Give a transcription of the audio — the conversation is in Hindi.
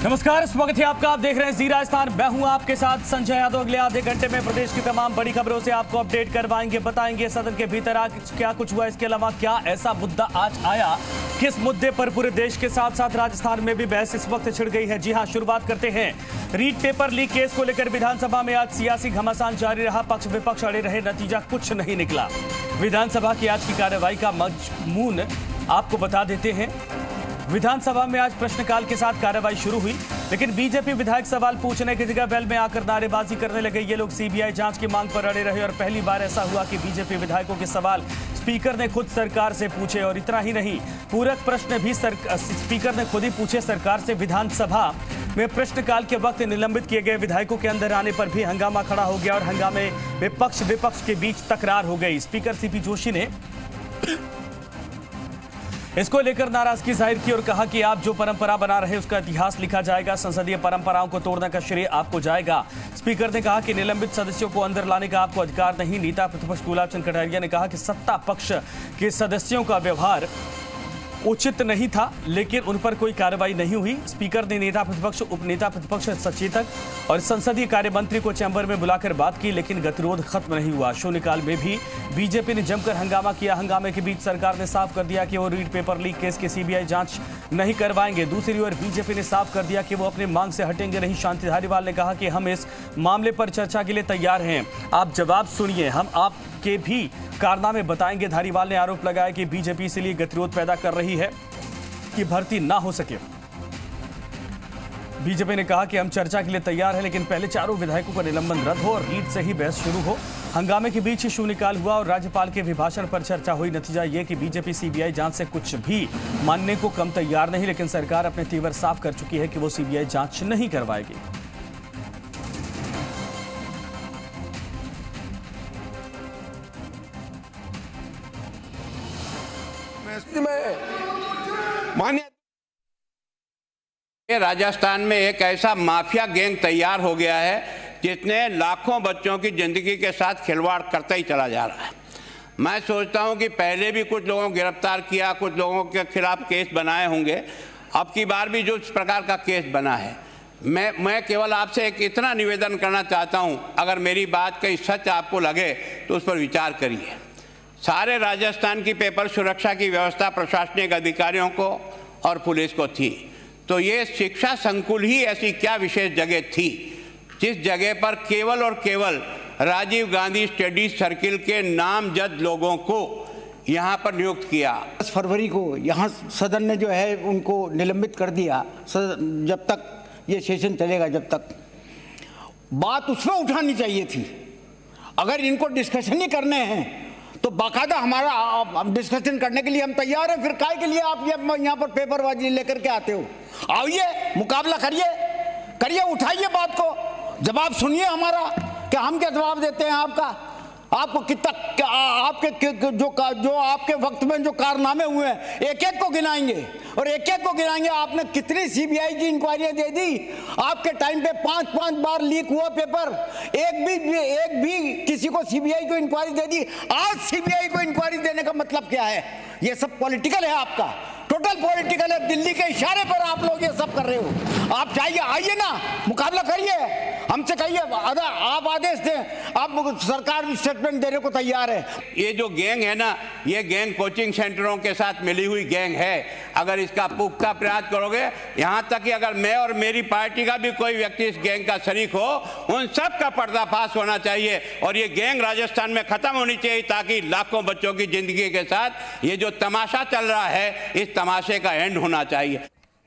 नमस्कार, स्वागत है आपका। आप देख रहे हैं जी राजस्थान। मैं हूं आपके साथ संजय यादव। अगले आधे घंटे में प्रदेश की तमाम बड़ी खबरों से आपको अपडेट करवाएंगे, बताएंगे सदन के भीतर क्या कुछ हुआ, इसके अलावा क्या ऐसा मुद्दा आज आया, किस मुद्दे पर पूरे देश के साथ साथ राजस्थान में भी बहस इस वक्त छिड़ गई है। जी हां, शुरुआत करते हैं रीट पेपर लीक केस को लेकर। विधानसभा में आज सियासी घमासान जारी रहा, पक्ष विपक्ष अड़े रहे, नतीजा कुछ नहीं निकला। विधानसभा की आज की कार्रवाई का मजमून आपको बता देते हैं। विधानसभा में आज प्रश्नकाल के साथ कार्रवाई शुरू हुई, लेकिन बीजेपी विधायक सवाल पूछने की जगह वेल में आकर नारेबाजी करने लगे। ये लोग सीबीआई जांच की मांग पर अड़े रहे और पहली बार ऐसा हुआ कि बीजेपी विधायकों के सवाल स्पीकर ने खुद सरकार से पूछे। और इतना ही नहीं, पूरक प्रश्न भी स्पीकर ने खुद ही पूछे सरकार से। विधानसभा में प्रश्नकाल के वक्त निलंबित किए गए विधायकों के अंदर आने पर भी हंगामा खड़ा हो गया और हंगामे में पक्ष विपक्ष के बीच तकरार हो गई। स्पीकर सीपी जोशी ने इसको लेकर नाराजगी जाहिर की और कहा कि आप जो परंपरा बना रहे उसका इतिहास लिखा जाएगा, संसदीय परंपराओं को तोड़ने का श्रेय आपको जाएगा। स्पीकर ने कहा कि निलंबित सदस्यों को अंदर लाने का आपको अधिकार नहीं। नेता प्रतिपक्ष गुलाब चंद कटारिया ने कहा कि सत्ता पक्ष के सदस्यों का व्यवहार उचित नहीं था, लेकिन उन पर कोई कार्रवाई नहीं हुई। स्पीकर ने नेता प्रतिपक्ष, उपनेता प्रतिपक्ष, सचेतक और संसदीय कार्य मंत्री को चैम्बर में बुलाकर बात की, लेकिन गतिरोध खत्म नहीं हुआ। शून्यकाल में भी बीजेपी ने जमकर हंगामा किया। हंगामे के बीच सरकार ने साफ कर दिया कि वो रीट पेपर लीक केस की सीबीआई जांच नहीं करवाएंगे। दूसरी ओर बीजेपी ने साफ कर दिया कि वो अपनी मांग से हटेंगे नहीं। शांति धारीवाल ने कहा कि हम इस मामले पर चर्चा के लिए तैयार हैं, आप जवाब सुनिए, हम आपके भी कारनामे बताएंगे। धारीवाल ने आरोप लगाया कि बीजेपी इसलिए गतिरोध पैदा कर रही है कि भर्ती ना हो सके। बीजेपी ने कहा कि हम चर्चा के लिए तैयार हैं, लेकिन पहले चारों विधायकों का निलंबन रद्द हो और रीट से ही बहस शुरू हो। हंगामे के बीच ही शून्यकाल हुआ और राज्यपाल के अभिभाषण पर चर्चा हुई। नतीजा यह कि बीजेपी सीबीआई जांच से कुछ भी मानने को कम तैयार नहीं, लेकिन सरकार अपने तेवर साफ कर चुकी है कि वो सीबीआई जांच नहीं करवाएगी। राजस्थान में एक ऐसा माफिया गैंग तैयार हो गया है जिसने लाखों बच्चों की जिंदगी के साथ खिलवाड़ करता ही चला जा रहा है। मैं सोचता हूं कि पहले भी कुछ लोगों को गिरफ्तार किया, कुछ लोगों के खिलाफ केस बनाए होंगे, अब की बार भी जो इस प्रकार का केस बना है। मैं केवल आपसे एक इतना निवेदन करना चाहता हूं, अगर मेरी बात कहीं सच आपको लगे तो उस पर विचार करिए। सारे राजस्थान की पेपर सुरक्षा की व्यवस्था प्रशासनिक अधिकारियों को और पुलिस को थी, तो ये शिक्षा संकुल ही ऐसी क्या विशेष जगह थी जिस जगह पर केवल और केवल राजीव गांधी स्टडी सर्किल के नामजद लोगों को यहाँ पर नियुक्त किया। 10 फरवरी को यहाँ सदन ने जो है उनको निलंबित कर दिया। जब तक ये सेशन चलेगा, जब तक बात उसमें उठानी चाहिए थी। अगर इनको डिस्कशन ही करने हैं तो बाकायदा हमारा डिस्कशन करने के लिए हम तैयार हैं। फिर काहे के लिए आप यहाँ पर पेपरबाजी लेकर के आते हो? आइए, मुकाबला करिए, उठाइए बात को, जवाब सुनिए हमारा कि हम क्या जवाब देते हैं आपको कितना आपके जो आपके वक्त में जो कारनामे हुए हैं एक एक को गिनाएंगे और एक एक को गिनाएंगे। आपने कितनी सीबीआई की इंक्वायरी दे दी? आपके टाइम पे 5-5 बार लीक हुआ पेपर, एक भी किसी को सीबीआई को इंक्वायरी दे दी। आज सीबीआई को इंक्वायरी देने का मतलब क्या है? ये सब पॉलिटिकल है, आपका टोटल पॉलिटिकल है। दिल्ली के इशारे पर आप लोग ये सब कर रहे हो। आप चाहिए, आइए ना, मुकाबला करिए, हमसे कहिए, आप आदेश दें। आप सरकार स्टेटमेंट देने को तैयार है। ये जो गैंग है ना, ये गैंग कोचिंग सेंटरों के साथ मिली हुई गैंग है। अगर इसका पुख्ता प्रयास करोगे, यहाँ तक कि अगर मैं और मेरी पार्टी का भी कोई व्यक्ति इस गैंग का शरीक हो, उन सब का पर्दाफाश होना चाहिए और ये गैंग राजस्थान में खत्म होनी चाहिए, ताकि लाखों बच्चों की जिंदगी के साथ ये जो तमाशा चल रहा है, इस तमाशे का एंड होना चाहिए।